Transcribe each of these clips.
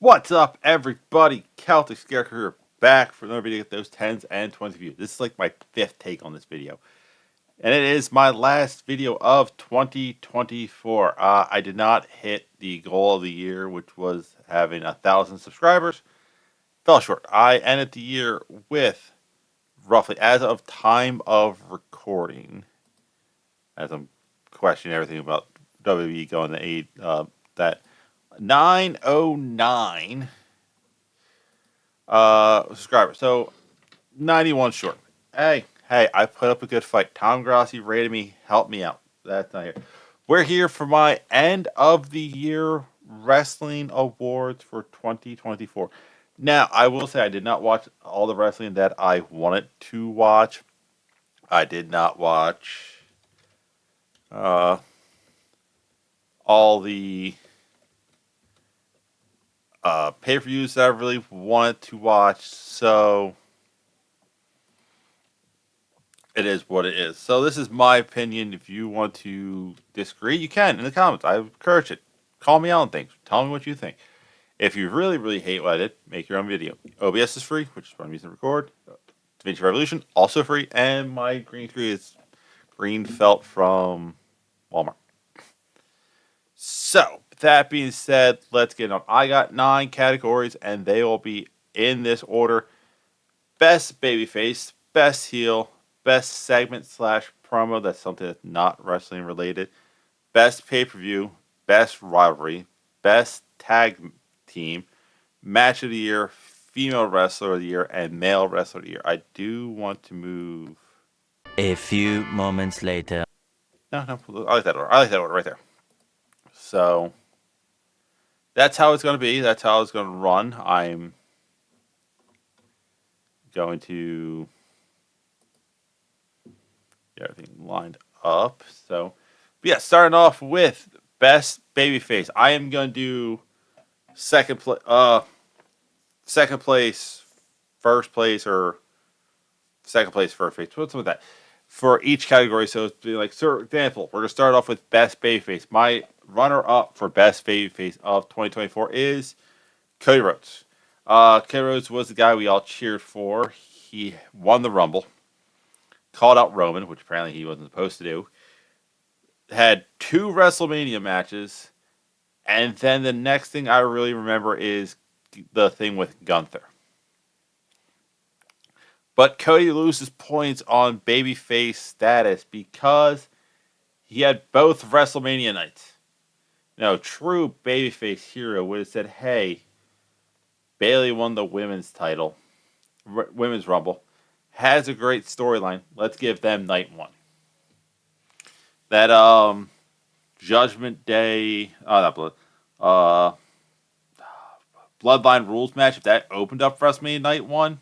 What's up, everybody? Celtic Scarecrow here, back for another video with those 10s and 20s views. This is like my fifth take on this video. And it is my last video of 2024. I did not hit the goal of the year, which was having 1,000 subscribers. Fell short. I ended the year with roughly, as of time of recording, as I'm questioning everything about WWE going to 8, that 909 subscribers. So 91 short. Hey, I put up a good fight. Tom Grassi rated me, helped me out. That's not here. We're here for my end of the year wrestling awards for 2024. Now, I will say I did not watch all the wrestling that I wanted to watch. I did not watch uh, all the pay-per-views that I really wanted to watch. So it is what it is. So this is my opinion. If you want to disagree, you can in the comments. I encourage it. Call me out on things. Tell me what you think. If you really, really hate what I did, make your own video. OBS is free, which is what I'm using to record. DaVinci Revolution, also free. And my green screen is green felt from Walmart. So, that being said, let's get on. I got 9 categories, and they will be in this order. Best babyface, best heel, best segment slash promo, that's something that's not wrestling related, best pay-per-view, best rivalry, best tag team, match of the year, female wrestler of the year, and male wrestler of the year. I do want to move. A few moments later. No, I like that order. I like that order right there. So that's how it's going to be. That's how it's going to run. I'm going to get everything lined up. So, but yeah, starting off with best babyface. I am going to do second place, first place, or second place, first place. What's with that? For each category. So it's like, for example, we're going to start off with best babyface. My runner-up for best babyface of 2024 is Cody Rhodes. Cody Rhodes was the guy we all cheered for. He won the Rumble, called out Roman, which apparently he wasn't supposed to do. Had 2 WrestleMania matches, and then the next thing I really remember is the thing with Gunther. But Cody loses points on babyface status because he had both WrestleMania nights. Now, true babyface hero would have said, hey, Bayley won the women's title, women's Rumble, has a great storyline. Let's give them night 1. That Judgment Day, not Bloodline Rules match, if that opened up WrestleMania night 1,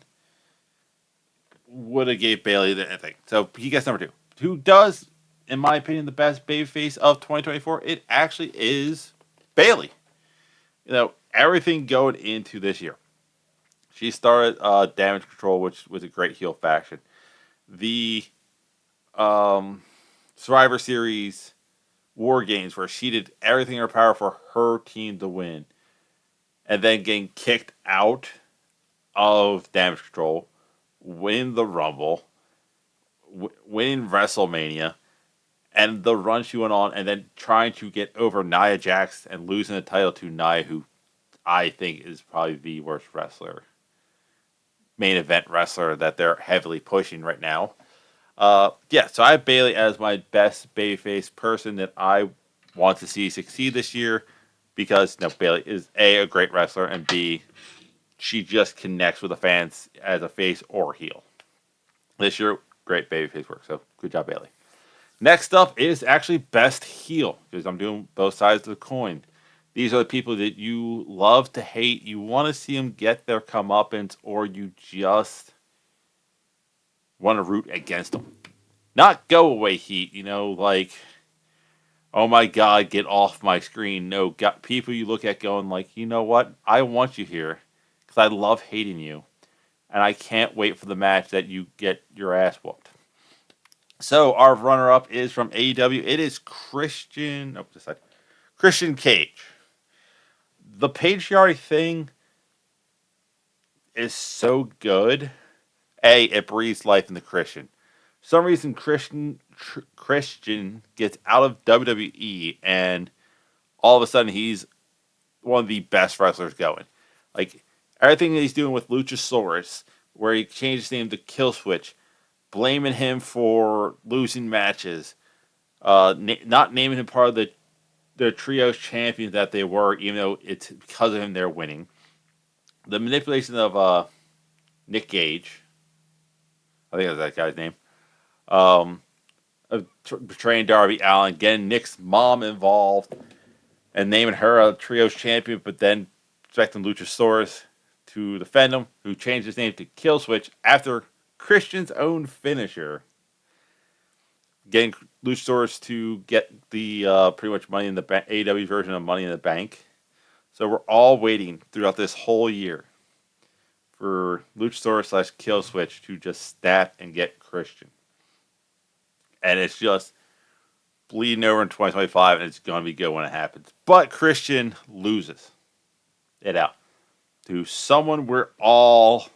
would have gave Bayley the thing. So he gets number 2. Who does, in my opinion, the best babyface of 2024? It actually is Bayley. You know, everything going into this year. She started Damage Control, which was a great heel faction. The Survivor Series War Games, where she did everything in her power for her team to win, and then getting kicked out of Damage Control, win the Rumble, win WrestleMania, and the run she went on, and then trying to get over Nia Jax and losing the title to Nia, who I think is probably the worst wrestler, main event wrestler that they're heavily pushing right now. Yeah, so I have Bayley as my best babyface person that I want to see succeed this year because Bayley is a great wrestler, and B, she just connects with the fans as a face or heel. This year, great babyface work, so good job, Bayley. Next up is actually best heel, because I'm doing both sides of the coin. These are the people that you love to hate. You want to see them get their comeuppance, or you just want to root against them. Not go away heat, like, oh my god, get off my screen. No, got people you look at going like, you know what? I want you here because I love hating you, and I can't wait for the match that you get your ass whooped. So our runner-up is from AEW. It is Christian Cage. The patriarchy thing, is so good. A, it breathes life into Christian. For some reason, Christian gets out of WWE, and all of a sudden he's one of the best wrestlers going. Like everything that he's doing with Luchasaurus, where he changed his name to Killswitch, blaming him for losing matches, not naming him part of the trios champions that they were, even though it's because of him they're winning. The manipulation of Nick Gage, I think that's that guy's name, um, betraying Darby Allin, getting Nick's mom involved, and naming her a trios champion, but then expecting Luchasaurus to defend him, who changed his name to Killswitch after Christian's own finisher. Getting Luchasaurus to get the pretty much Money in the Bank, AEW version of Money in the Bank. So we're all waiting throughout this whole year for Luchasaurus / Killswitch to just snap and get Christian. And it's just bleeding over in 2025, and it's going to be good when it happens. But Christian loses it out to someone we're all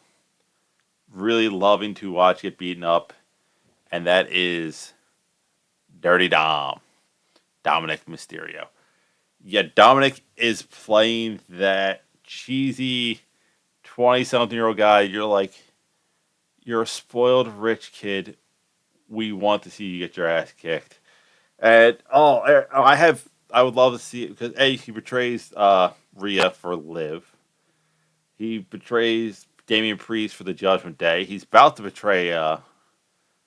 really loving to watch get beaten up, and that is Dirty Dom, Dominic Mysterio. Yeah, Dominic is playing that cheesy 20-something-year-old guy. You're like, you're a spoiled rich kid. We want to see you get your ass kicked. And I would love to see it because A, he betrays Rhea for Liv. He betrays Damian Priest for the Judgment Day. He's about to betray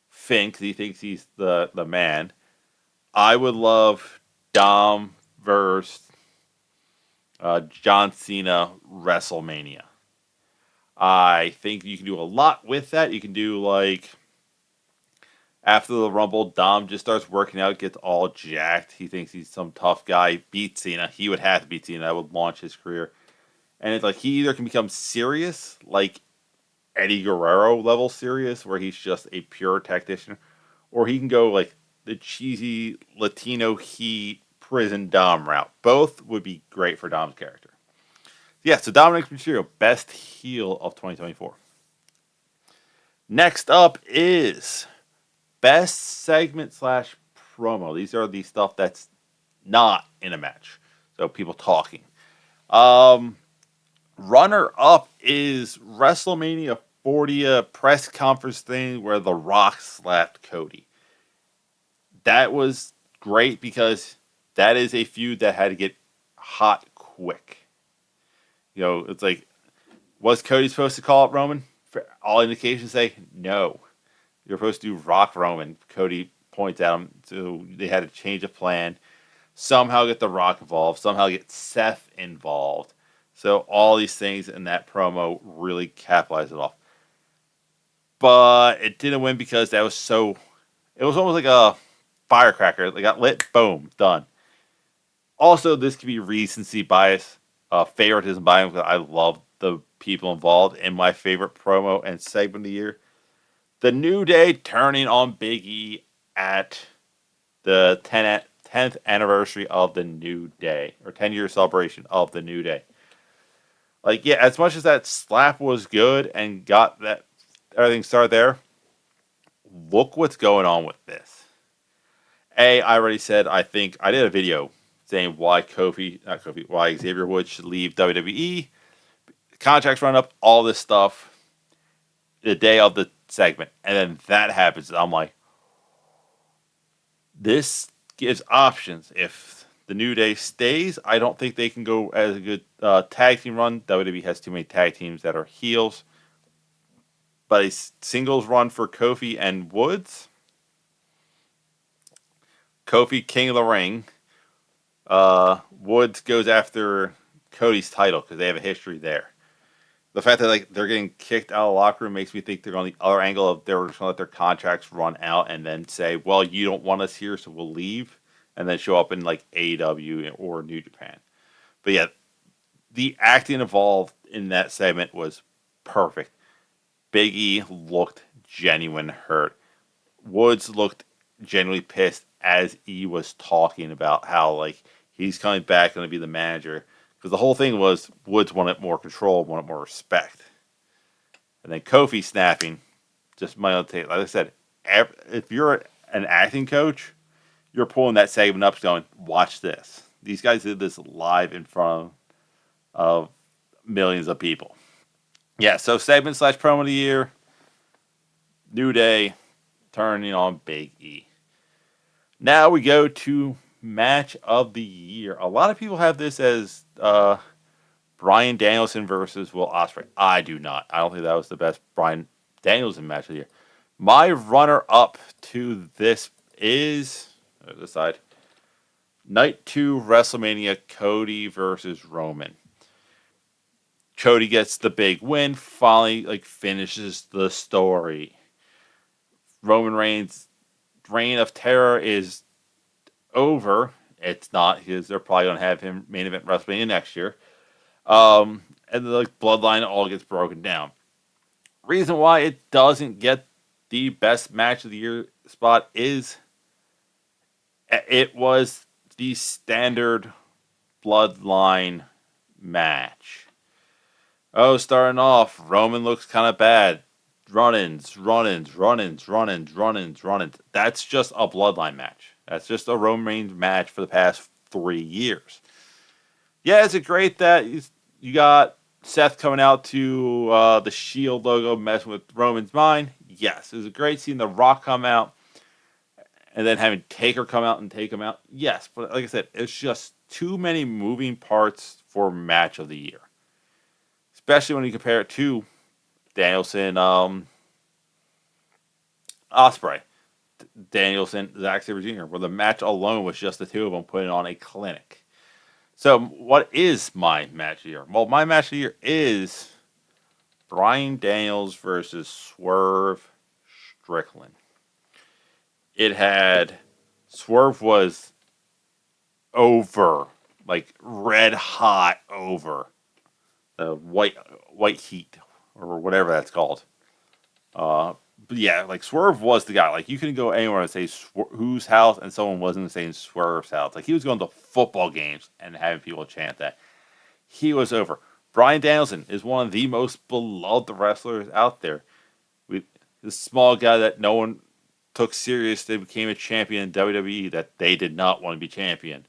Finn because he thinks he's the man. I would love Dom versus John Cena WrestleMania. I think you can do a lot with that. You can do like after the Rumble, Dom just starts working out, gets all jacked. He thinks he's some tough guy. Beats Cena. He would have to beat Cena. That would launch his career. And it's like he either can become serious, like Eddie Guerrero level serious, where he's just a pure tactician, or he can go like the cheesy Latino heat prison Dom route. Both would be great for Dom's character. Yeah, so Dominic Mysterio, best heel of 2024. Next up is best segment / promo. These are the stuff that's not in a match. So people talking. Runner up is WrestleMania 40, a press conference thing where The Rock slapped Cody. That was great because that is a feud that had to get hot quick. You know, it's like, was Cody supposed to call up Roman? For all indications say no. You're supposed to do Rock Roman. Cody points at him, so they had to change a plan. Somehow get The Rock involved. Somehow get Seth involved. So all these things in that promo really capitalized it off. But it didn't win because that was so... It was almost like a firecracker. They got lit, boom, done. Also, this could be recency bias, favoritism bias, because I love the people involved in my favorite promo and segment of the year. The New Day turning on Big E at the 10th anniversary of the New Day, or 10-year celebration of the New Day. Like, yeah, as much as that slap was good and got that everything started there, look what's going on with this. I already said I think I did a video saying why why Xavier Woods should leave WWE. Contracts run up, all this stuff. The day of the segment, and then that happens. I'm like, this gives options. If the New Day stays, I don't think they can go as a good tag team run. WWE has too many tag teams that are heels. But a singles run for Kofi and Woods. Kofi, King of the Ring. Woods goes after Cody's title because they have a history there. The fact that like they're getting kicked out of the locker room makes me think they're on the other angle of they're just going to let their contracts run out and then say, well, you don't want us here, so we'll leave, and then show up in like AEW or New Japan. But yeah, the acting involved in that segment was perfect. Big E looked genuine hurt. Woods looked genuinely pissed as E was talking about how like he's coming back going to be the manager. Because the whole thing was Woods wanted more control, wanted more respect. And then Kofi snapping, just my own take. Like I said, if you're an acting coach, you're pulling that segment up, going, "Watch this." These guys did this live in front of millions of people. Yeah, so segment slash promo of the year, New Day turning on Big E. Now we go to match of the year. A lot of people have this as Bryan Danielson versus Will Ospreay. I do not. I don't think that was the best Bryan Danielson match of the year. My runner up to this is this side. Night 2 WrestleMania, Cody versus Roman. Cody gets the big win, finally finishes the story. Roman Reigns' reign of terror is over. It's not his. They're probably gonna have him main event WrestleMania next year. And the bloodline all gets broken down. Reason why it doesn't get the best match of the year spot is it was the standard bloodline match. Oh, starting off, Roman looks kind of bad. Run-ins. That's just a bloodline match. That's just a Roman Reigns match for the past 3 years. Yeah, is it great that you got Seth coming out to the Shield logo messing with Roman's mind? Yes. Is it great seeing The Rock come out and then having Taker come out and take him out? Yes. But like I said, it's just too many moving parts for match of the year. Especially when you compare it to Danielson, Ospreay, Danielson, Zack Sabre Jr., where the match alone was just the two of them putting on a clinic. So, what is my match of the year? Well, my match of the year is Bryan Daniels versus Swerve Strickland. It had Swerve was over, like red hot over the white heat or whatever that's called. But yeah, like Swerve was the guy. Like you couldn't go anywhere and say whose house, and someone wasn't saying Swerve's house. Like he was going to football games and having people chant that. He was over. Bryan Danielson is one of the most beloved wrestlers out there. This small guy that no one took serious. They became a champion in WWE that they did not want to be champion.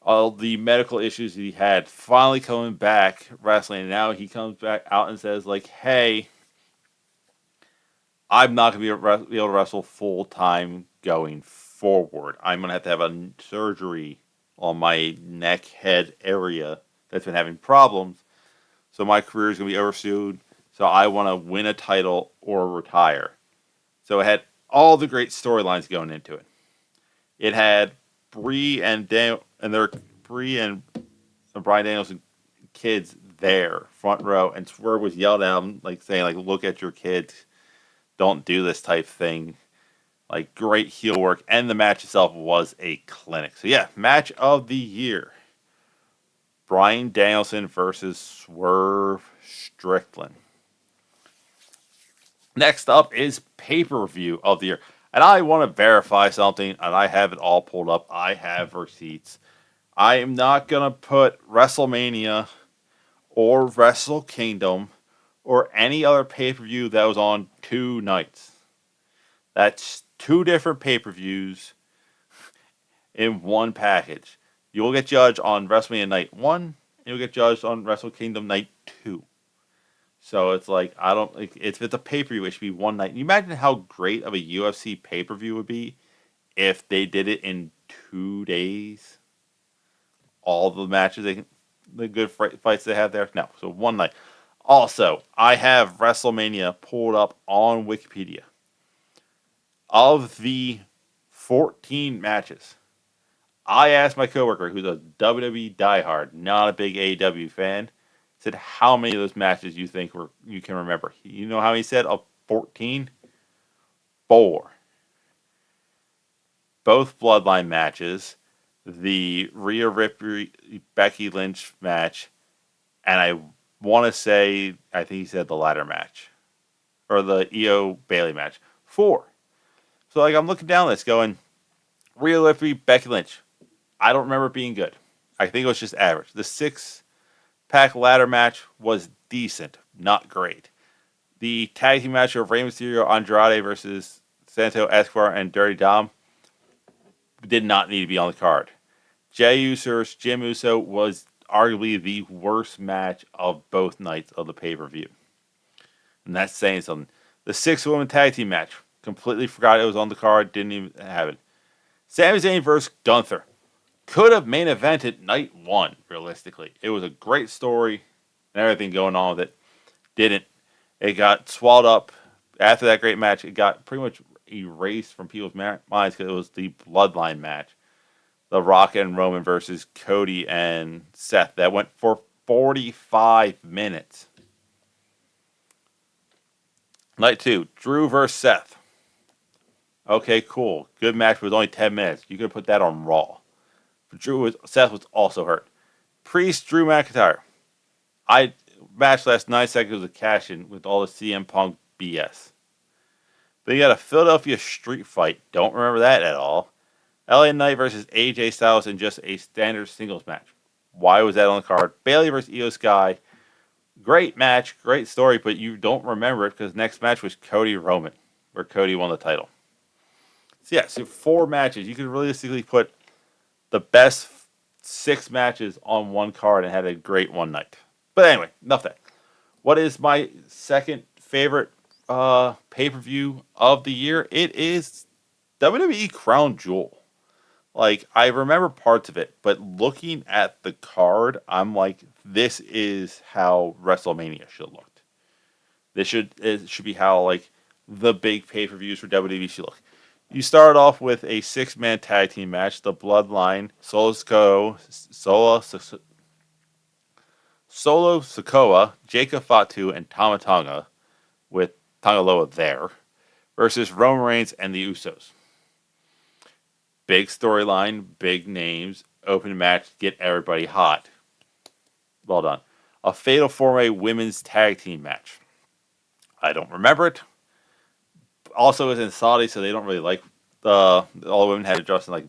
All the medical issues he had finally coming back wrestling. And now he comes back out and says like, "Hey, I'm not going to be able to wrestle full time going forward. I'm going to have a surgery on my neck head area that's been having problems. So my career is going to be over soon. So I want to win a title or retire." So it had all the great storylines going into it. It had Bree and Bryan Danielson kids there, front row, and Swerve was yelled at him, like saying, like, "Look at your kids. Don't do this type thing." Like great heel work, and the match itself was a clinic. So yeah, match of the year. Bryan Danielson versus Swerve Strickland. Next up is pay-per-view of the year. And I want to verify something, and I have it all pulled up. I have receipts. I am not going to put WrestleMania or Wrestle Kingdom or any other pay-per-view that was on 2 nights. That's 2 different pay-per-views in one package. You will get judged on WrestleMania Night 1, and you'll get judged on Wrestle Kingdom Night 2. So it's like, I don't, like, if it's a pay-per-view, it should be one night. You imagine how great of a UFC pay-per-view would be if they did it in 2 days? All the matches, the good fights they have there? No, so one night. Also, I have WrestleMania pulled up on Wikipedia. Of the 14 matches, I asked my coworker, who's a WWE diehard, not a big AEW fan, said how many of those matches you think you can remember. You know how he said of 14? 4. Both Bloodline matches, the Rhea Ripley Becky Lynch match, and I want to say, I think he said the ladder match or the Io Bailey match. 4. So like I'm looking down this going, Rhea Ripley Becky Lynch. I don't remember it being good. I think it was just average. The 6-pack ladder match was decent, not great. The tag team match of Rey Mysterio Andrade versus Santo Escobar and Dirty Dom did not need to be on the card. Jey Uso versus Jim Uso was arguably the worst match of both nights of the pay-per-view. And that's saying something. The 6-woman tag team match. Completely forgot it was on the card. Didn't even have it. Sami Zayn versus Gunther. Could have main evented night 1, realistically. It was a great story and everything going on with it. Didn't. It got swallowed up. After that great match, it got pretty much erased from people's minds because it was the Bloodline match. The Rock and Roman versus Cody and Seth. That went for 45 minutes. Night 2, Drew versus Seth. Okay, cool. Good match, but it was only 10 minutes. You could put that on Raw. But Seth was also hurt. Priest, Drew McIntyre. Match last 9 seconds of cash-in with all the CM Punk BS. Then you got a Philadelphia street fight. Don't remember that at all. LA Knight versus AJ Styles in just a standard singles match. Why was that on the card? Bayley versus Io Sky. Great match, great story, but you don't remember it because next match was Cody Roman, where Cody won the title. So yeah, so 4 matches. You could realistically put the best 6 matches on one card and had a great one night. But anyway, enough of that. What is my second favorite pay-per-view of the year? It is WWE Crown Jewel. Like, I remember parts of it, but looking at the card, I'm like, this is how WrestleMania should look. It should be how, like, the big pay-per-views for WWE should look. You start off with a 6-man tag team match, the Bloodline, Solo Sikoa, Jacob Fatu, and Tama Tonga, with Tangaloa there, versus Roman Reigns and the Usos. Big storyline, big names, open match, get everybody hot. Well done. A Fatal 4-Way women's tag team match. I don't remember it. Also, it was in Saudi, so they don't really like all the women had to dress in like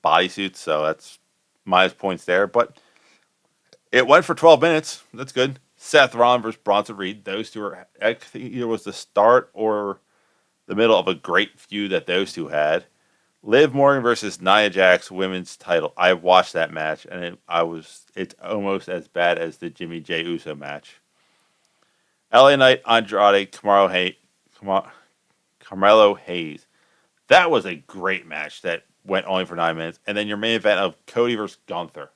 bodysuits, so that's minus points there. But it went for 12 minutes. That's good. Seth Rollins versus Bronson Reed. Those two are, I think either was the start or the middle of a great feud that those two had. Liv Morgan versus Nia Jax women's title. I watched that match, and it's almost as bad as the Jimmy J Uso match. LA Knight, Andrade, Carmelo Hayes. That was a great match that went only for 9 minutes. And then your main event of Cody versus Gunther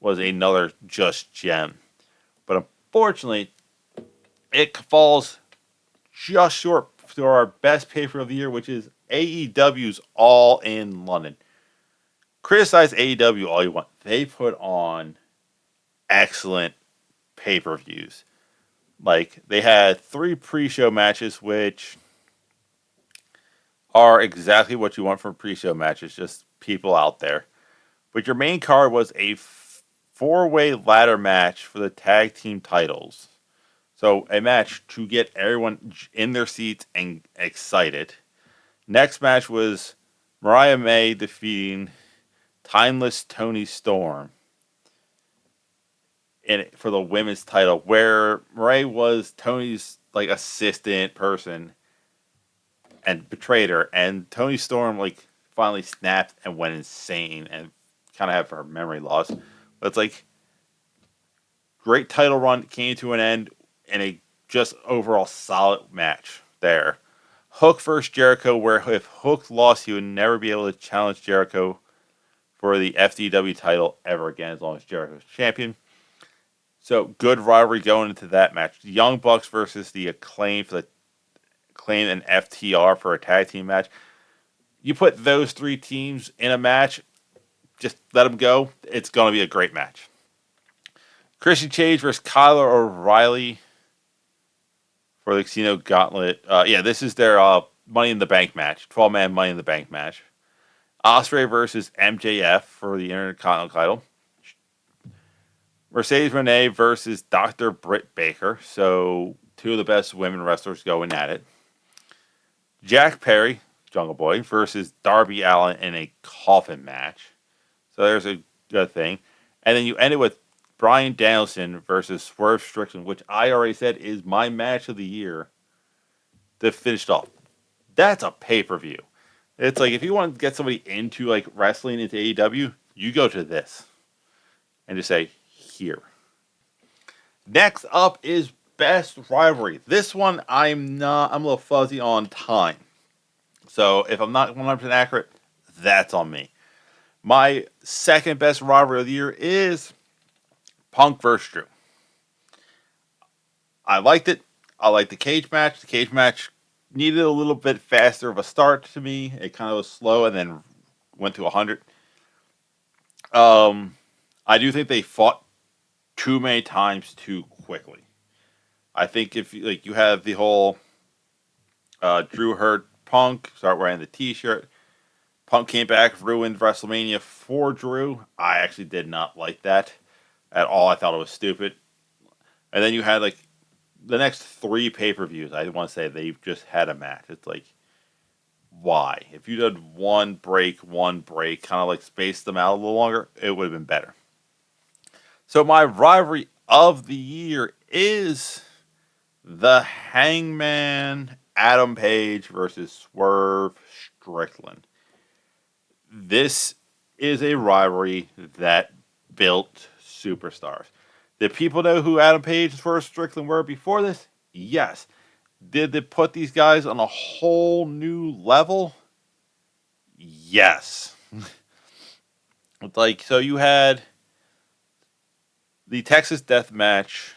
was another just gem. But unfortunately, it falls just short to our best pay-per-view of the year, which is AEW's All in London. Criticize AEW all you want. They put on excellent pay-per-views. Like, they had 3 pre-show matches, which are exactly what you want from pre-show matches, just people out there. But your main card was a 4-way ladder match for the tag team titles. So a match to get everyone in their seats and excited. Next match was Mariah May defeating Timeless Toni Storm for the women's title, where Mariah was Tony's like assistant person and betrayed her, and Toni Storm like finally snapped and went insane and kind of had her memory loss. But it's like great title run came to an end in a just overall solid match there. Hook versus Jericho, where if Hook lost, he would never be able to challenge Jericho for the FTW title ever again, as long as Jericho's champion. So good rivalry going into that match. The Young Bucks versus the Acclaim for the Acclaim and FTR for a tag team match. You put those 3 teams in a match, just let them go. It's going to be a great match. Christian Cage versus Kyle O'Reilly for the Casino Gauntlet. This is their Money in the Bank match. 12-man Money in the Bank match. Ospreay versus MJF for the Intercontinental title. Mercedes Moné versus Dr. Britt Baker. So 2 of the best women wrestlers going at it. Jack Perry, Jungle Boy, versus Darby Allin in a coffin match. So there's a good thing. And then you end it with Bryan Danielson versus Swerve Strickland, which I already said is my match of the year, to finish it off. That's a pay-per-view. It's like if you want to get somebody into like wrestling into AEW, you go to this and just say here. Next up is best rivalry. This one I'm a little fuzzy on time. So if I'm not 100% accurate, that's on me. My second best rivalry of the year is Punk vs. Drew. I liked it. I liked the cage match. The cage match needed a little bit faster of a start to me. It kind of was slow and then went to 100. I do think they fought too many times too quickly. I think if you have the whole Drew hurt Punk, start wearing the T-shirt. Punk came back, ruined WrestleMania for Drew. I actually did not like that at all. I thought it was stupid. And then you had like the next 3 pay-per-views. I want to say they've just had a match. It's like, why? If you did one break, kind of like spaced them out a little longer, it would have been better. So my rivalry of the year is the Hangman Adam Page versus Swerve Strickland. This is a rivalry that built superstars. Did people know who Adam Page and Swerve Strickland were before this? Yes. Did they put these guys on a whole new level? Yes. So you had the Texas Death Match.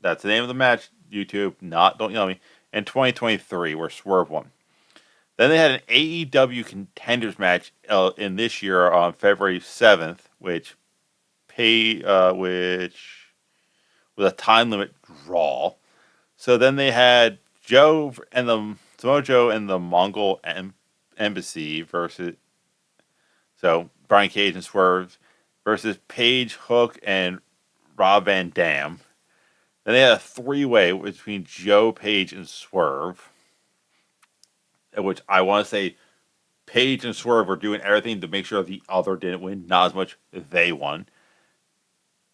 That's the name of the match. YouTube, don't yell at me. In 2023, where Swerve won. Then they had an AEW Contenders match in this year on February 7th, which was a time limit draw. So then they had Samoa Joe and the Mongol Embassy versus Brian Cage and Swerve versus Page, Hook, and Rob Van Dam. Then they had a 3-way between Joe, Page, and Swerve, which I want to say Page and Swerve were doing everything to make sure the other didn't win, not as much they won.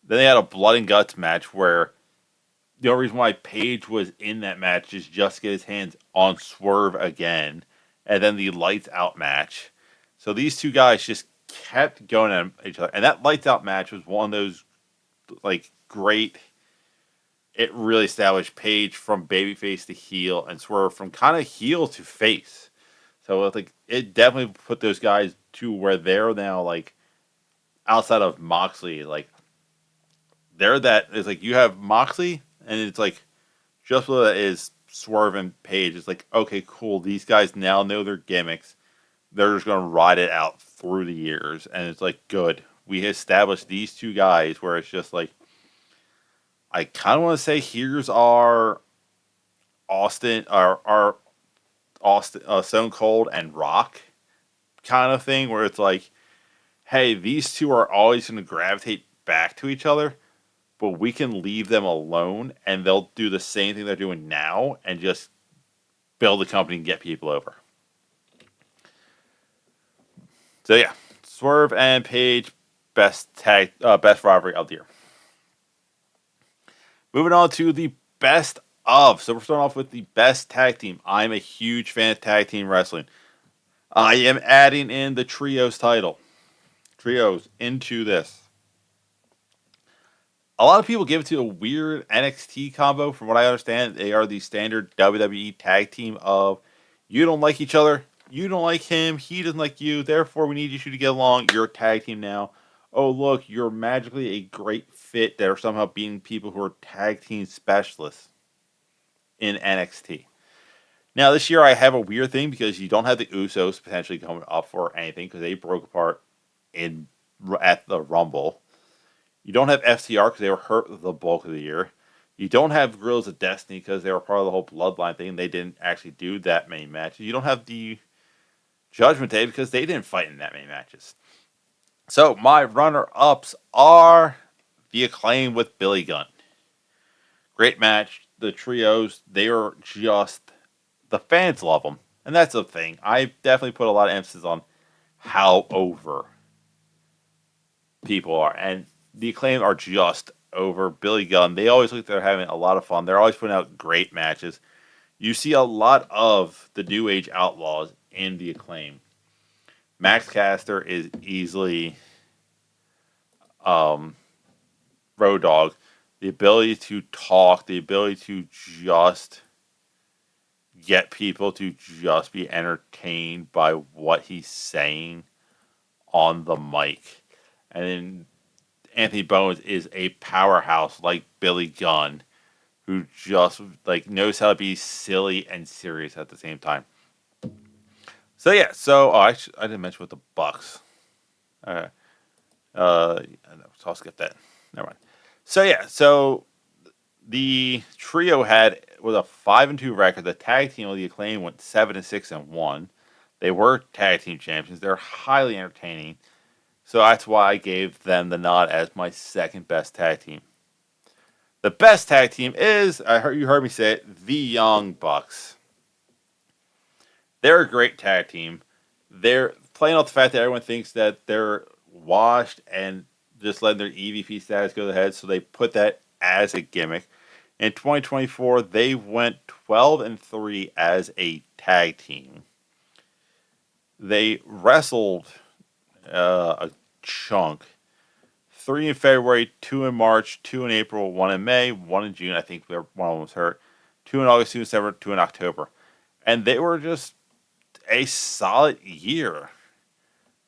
Then they had a blood and guts match where the only reason why Page was in that match is just to get his hands on Swerve again. And then the lights out match. So these two guys just kept going at each other. And that lights out match was one of those great. It really established Page from babyface to heel and Swerve from kind of heel to face. So it definitely put those guys to where they're now outside of Moxley. They're that is you have Moxley and it's just what that is Swerve and Page. It's okay, cool. These guys now know their gimmicks. They're just gonna ride it out through the years, and it's good. We established these two guys where it's just I kind of want to say here's our Austin, Stone Cold and Rock kind of thing, where it's hey, these two are always going to gravitate back to each other, but we can leave them alone, and they'll do the same thing they're doing now, and just build a company and get people over. So yeah, Swerve and Page, best rivalry of the year. Moving on to the best of. So we're starting off with the best tag team. I'm a huge fan of tag team wrestling. I am adding in the Trios title. Trios into this. A lot of people give it to a weird NXT combo. From what I understand, they are the standard WWE tag team of you don't like each other, you don't like him, he doesn't like you, therefore we need you two to get along, you're a tag team now. Oh, look, you're magically a great fit that are somehow beating people who are tag team specialists in NXT. Now, this year I have a weird thing because you don't have the Usos potentially coming up for anything because they broke apart at the Rumble. You don't have FTR because they were hurt the bulk of the year. You don't have Guerrillas of Destiny because they were part of the whole Bloodline thing. They didn't actually do that many matches. You don't have the Judgment Day because they didn't fight in that many matches. So my runner-ups are the Acclaim with Billy Gunn. Great match. The Trios, they are just, the fans love them. And that's the thing. I definitely put a lot of emphasis on how over people are. And the Acclaim are just over. Billy Gunn, they always look like they're having a lot of fun. They're always putting out great matches. You see a lot of the New Age Outlaws in the Acclaim. Max Caster is easily Road Dogg. The ability to talk, the ability to just get people to just be entertained by what he's saying on the mic. And then Anthony Bowens is a powerhouse like Billy Gunn, who just like knows how to be silly and serious at the same time. So yeah, I didn't mention with the Bucks. Uh, so I'll skip that. Never mind. So yeah, the trio had with a 5-2 record. The tag team of the Acclaim went 7-6-1. They were tag team champions. They're highly entertaining. So that's why I gave them the nod as my second best tag team. The best tag team is, you heard me say it, the Young Bucks. They're a great tag team. They're playing off the fact that everyone thinks that they're washed and just letting their EVP status go to the head, so they put that as a gimmick. In 2024, they went 12-3 as a tag team. They wrestled a chunk. 3 in February, 2 in March, 2 in April, 1 in May, 1 in June. I think one of them was hurt. 2 in August, 2 in September, 2 in October. And they were just a solid year.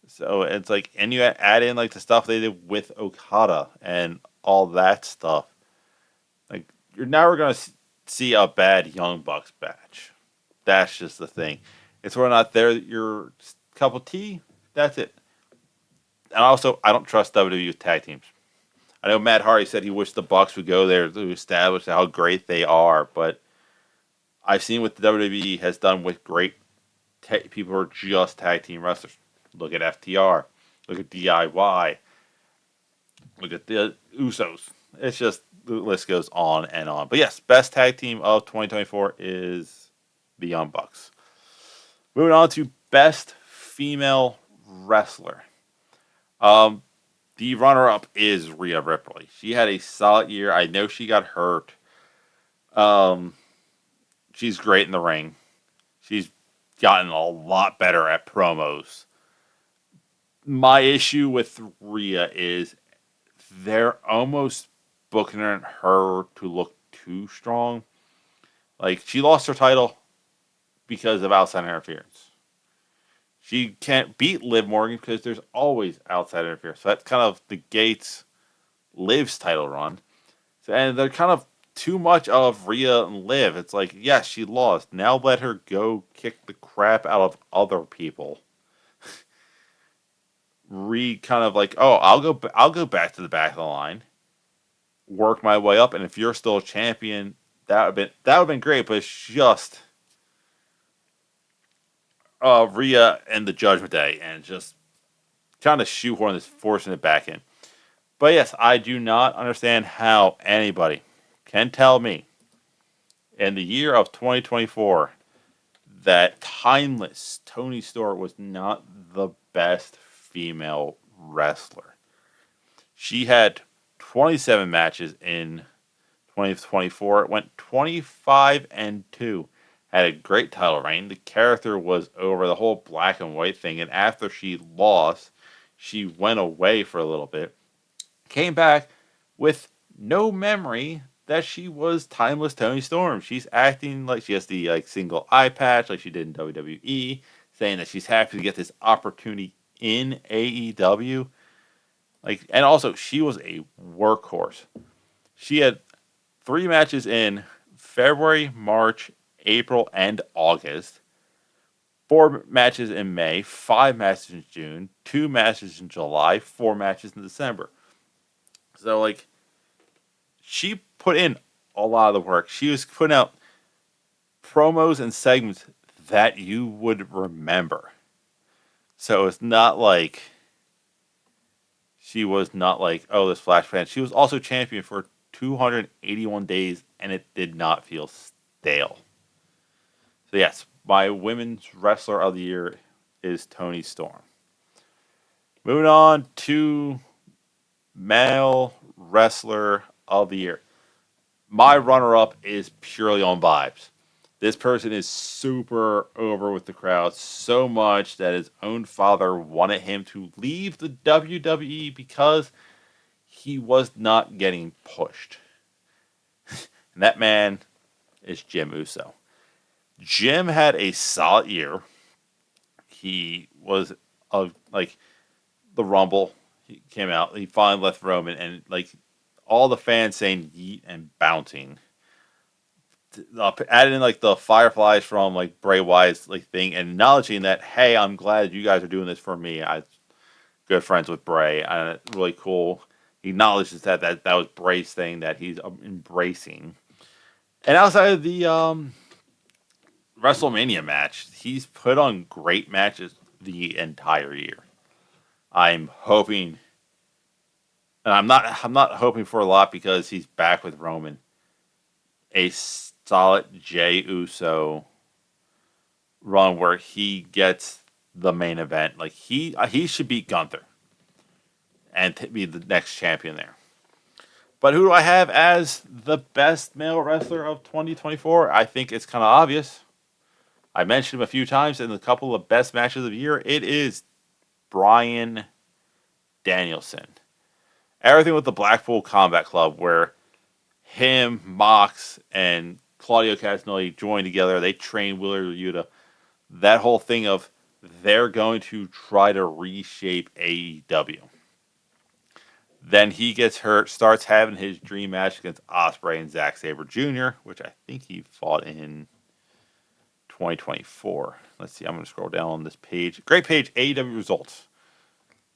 So it's like, and you add in like the stuff they did with Okada and all that stuff. Like, you're never going to see a bad Young Bucks match. That's just the thing. It's whether or not they're your cup of tea. That's it. And also, I don't trust WWE with tag teams. I know Matt Hardy said he wished the Bucks would go there to establish how great they are, but I've seen what the WWE has done with great people who are just tag team wrestlers. Look at FTR. Look at DIY. Look at the Usos. It's just, the list goes on and on. But yes, best tag team of 2024 is the Young Bucks. Moving on to best female wrestler. The runner-up is Rhea Ripley. She had a solid year. I know she got hurt. She's great in the ring. She's gotten a lot better at promos. My issue with Rhea is they're almost booking her to look too strong. Like, she lost her title because of outside interference. She can't beat Liv Morgan because there's always outside interference. So that kind of negates Liv's title run. So, and they're kind of too much of Rhea and Liv. It's like, yes, she lost. Now let her go kick the crap out of other people. Kind of like, oh, I'll go back to the back of the line, work my way up, and if you're still a champion, that would have been great. But it's just Rhea and the Judgment Day, and just trying to shoehorn this, forcing it back in. But yes, I do not understand how anybody can tell me in the year of 2024 that timeless Toni Storm was not the best female wrestler. She had 27 matches in 2024. It went 25-2. Had a great title reign. The character was over the whole black and white thing. And after she lost, she went away for a little bit. Came back with no memory that she was timeless Toni Storm. She's acting like she has the single eye patch like she did in WWE, saying that she's happy to get this opportunity in AEW. And also she was a workhorse. She had 3 matches in February, March, April, and August. 4 matches in May, 5 matches in June, 2 matches in July, 4 matches in December. So, she put in a lot of the work. She was putting out promos and segments that you would remember. So it's not like she was not like, oh, this Flash fan. She was also champion for 281 days, and it did not feel stale. So yes, my women's wrestler of the year is Toni Storm. Moving on to Male Wrestler of the Year. My runner-up is purely on vibes. This person is super over with the crowd so much that his own father wanted him to leave the WWE because he was not getting pushed. And that man is Jim Uso. Jim had a solid year. He was like the Rumble. He came out. He finally left Roman, and like all the fans saying yeet and bouncing. Added in like the Fireflies from like Bray Wyatt's like thing, and acknowledging that, hey, I'm glad you guys are doing this for me. I good friends with Bray, and it's really cool. He acknowledges that was Bray's thing that he's embracing. And outside of the WrestleMania match, he's put on great matches the entire year. I'm hoping, and I'm not hoping for a lot because he's back with Roman. A solid Jey Uso run where he gets the main event. Like he should beat Gunther and be the next champion there. But who do I have as the best male wrestler of 2024? I think it's kind of obvious. I mentioned him a few times in a couple of best matches of the year. It is Bryan Danielson. Everything with the Blackpool Combat Club, where him, Mox, and Claudio Castagnoli join together. They train Wheeler Yuta. That whole thing of they're going to try to reshape AEW. Then he gets hurt, starts having his dream match against Ospreay and Zack Sabre Jr., which I think he fought in 2024. Let's see, I'm going to scroll down on this page. Great page, AEW results.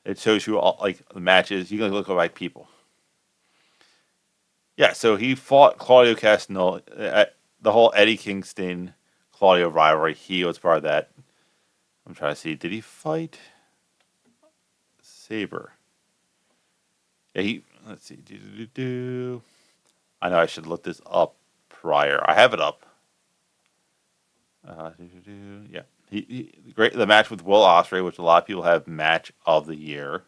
It shows you all like the matches. You can look at like people. Yeah, so he fought Claudio Castagnoli. The whole Eddie Kingston Claudio rivalry. He was part of that. I'm trying to see. Did he fight Sabre? Yeah, he. Let's see. I know I should look this up prior. I have it up. Yeah. Great. The match with Will Ospreay, which a lot of people have match of the year.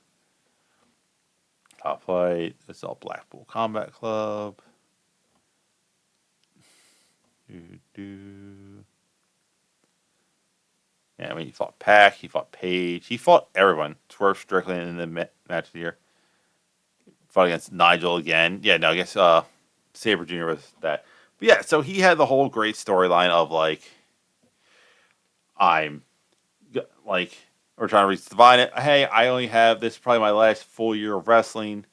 Top Flight. It's all Blackpool Combat Club. Yeah, I mean, he fought Pac, he fought Page, he fought everyone. Swerve Strickland in the match of the year. Fought against Nigel again. Yeah, no, I guess Sabre Jr. was that. But yeah, so he had the whole great storyline of like, I'm like, we're trying to reach the divine. Hey, I only have this is probably my last full year of wrestling.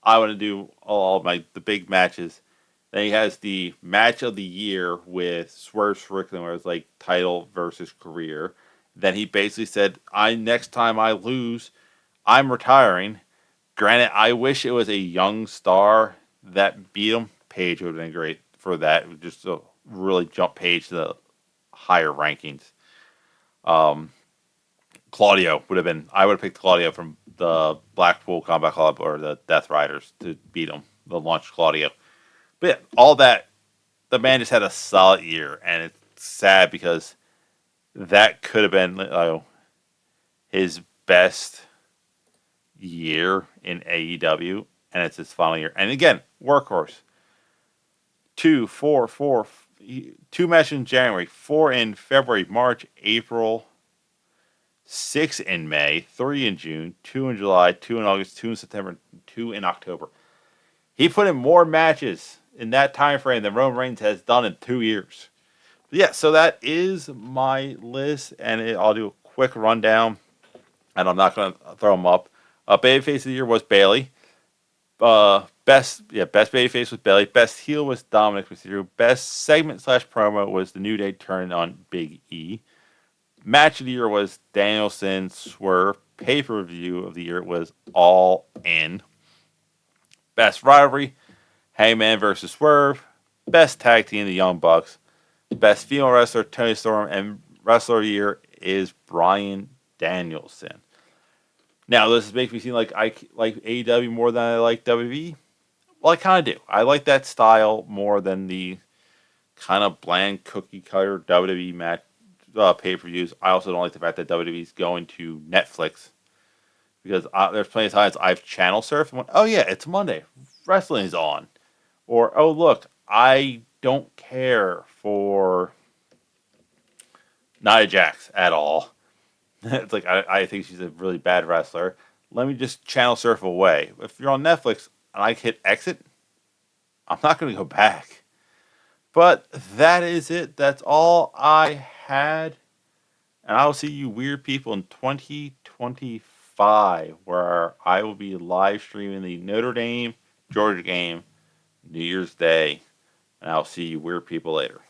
I want to do all the big matches. Then he has the match of the year with Swerve Strickland, where it's like title versus career. Then he basically said, next time I lose, I'm retiring. Granted, I wish it was a young star that beat him. Page would have been great for that. Just to really jump Page to the higher rankings. Claudio would have been. I would have picked Claudio from the Blackpool Combat Club or the Death Riders to beat him. The launch Claudio. But yeah, all that, the man just had a solid year, and it's sad because that could have been his best year in AEW, and it's his final year. And again, workhorse. 2 matches in January, 4 in February, March, April, 6 in May, 3 in June, 2 in July, 2 in August, 2 in September, 2 in October. He put in more matches in that time frame than Roman Reigns has done in 2 years. But yeah, so that is my list, and I'll do a quick rundown, and I'm not going to throw them up. Babyface of the year was Bayley. Best babyface was Bayley. Best heel was Dominic Mysterio. Best segment / promo was the New Day turn on Big E. Match of the year was Danielson Swerve. Pay-per-view of the year was All In. Best rivalry, Hangman versus Swerve. Best tag team, the Young Bucks. Best female wrestler, Toni Storm. And wrestler of the year is Bryan Danielson. Now, this makes me seem like I like AEW more than I like WWE. Well, I kind of do. I like that style more than the kind of bland cookie cutter WWE match pay-per-views. I also don't like the fact that WWE is going to Netflix because there's plenty of times I've channel surfed and went, oh yeah, it's Monday, wrestling is on, or oh look, I don't care for Nia Jax at all. It's like I think she's a really bad wrestler. Let me just channel surf away. If you're on Netflix and I hit exit, I'm not going to go back. But that is it. That's all I had. And I'll see you weird people in 2025, where I will be live streaming the Notre Dame Georgia game New Year's Day. And I'll see you weird people later.